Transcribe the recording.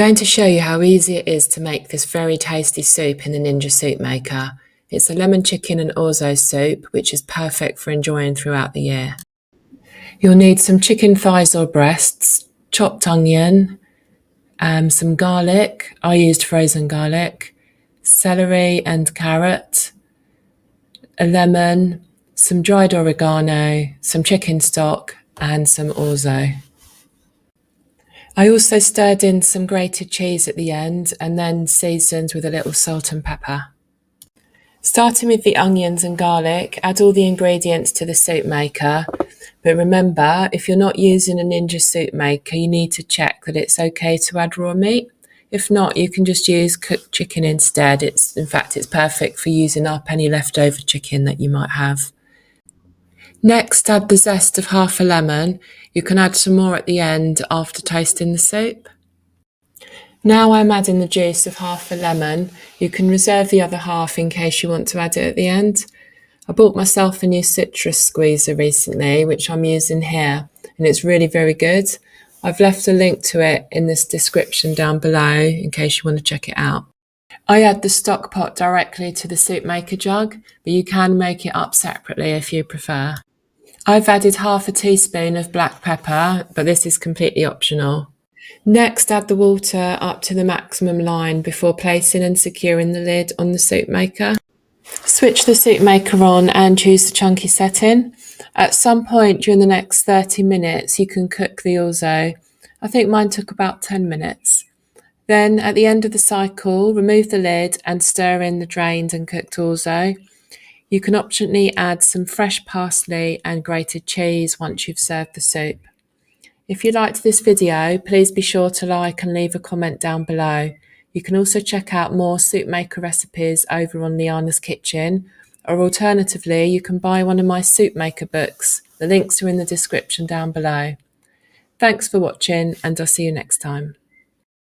going to show you how easy it is to make this very tasty soup in the Ninja Soup Maker. It's a lemon chicken and orzo soup, which is perfect for enjoying throughout the year. You'll need some chicken thighs or breasts, chopped onion, some garlic. I used frozen garlic, celery and carrot, a lemon, some dried oregano, some chicken stock, and some orzo. I also stirred in some grated cheese at the end and then seasoned with a little salt and pepper. Starting with the onions and garlic, add all the ingredients to the soup maker. But remember, if you're not using a Ninja Soup Maker, you need to check that it's okay to add raw meat. If not, you can just use cooked chicken instead. In fact, it's perfect for using up any leftover chicken that you might have. Next, add the zest of half a lemon. You can add some more at the end after tasting the soup. Now I'm adding the juice of half a lemon. You can reserve the other half in case you want to add it at the end. I bought myself a new citrus squeezer recently, which I'm using here, and it's really very good. I've left a link to it in this description down below in case you want to check it out. I add the stock pot directly to the soup maker jug, but you can make it up separately if you prefer. I've added half a teaspoon of black pepper, but this is completely optional. Next, add the water up to the maximum line before placing and securing the lid on the soup maker. Switch the soup maker on and choose the chunky setting. At some point during the next 30 minutes, you can cook the orzo. I think mine took about 10 minutes. Then at the end of the cycle, remove the lid and stir in the drained and cooked orzo. You can optionally add some fresh parsley and grated cheese once you've served the soup. If you liked this video, please be sure to like and leave a comment down below. You can also check out more soup maker recipes over on Liana's Kitchen, or alternatively, you can buy one of my soup maker books. The links are in the description down below. Thanks for watching, and I'll see you next time.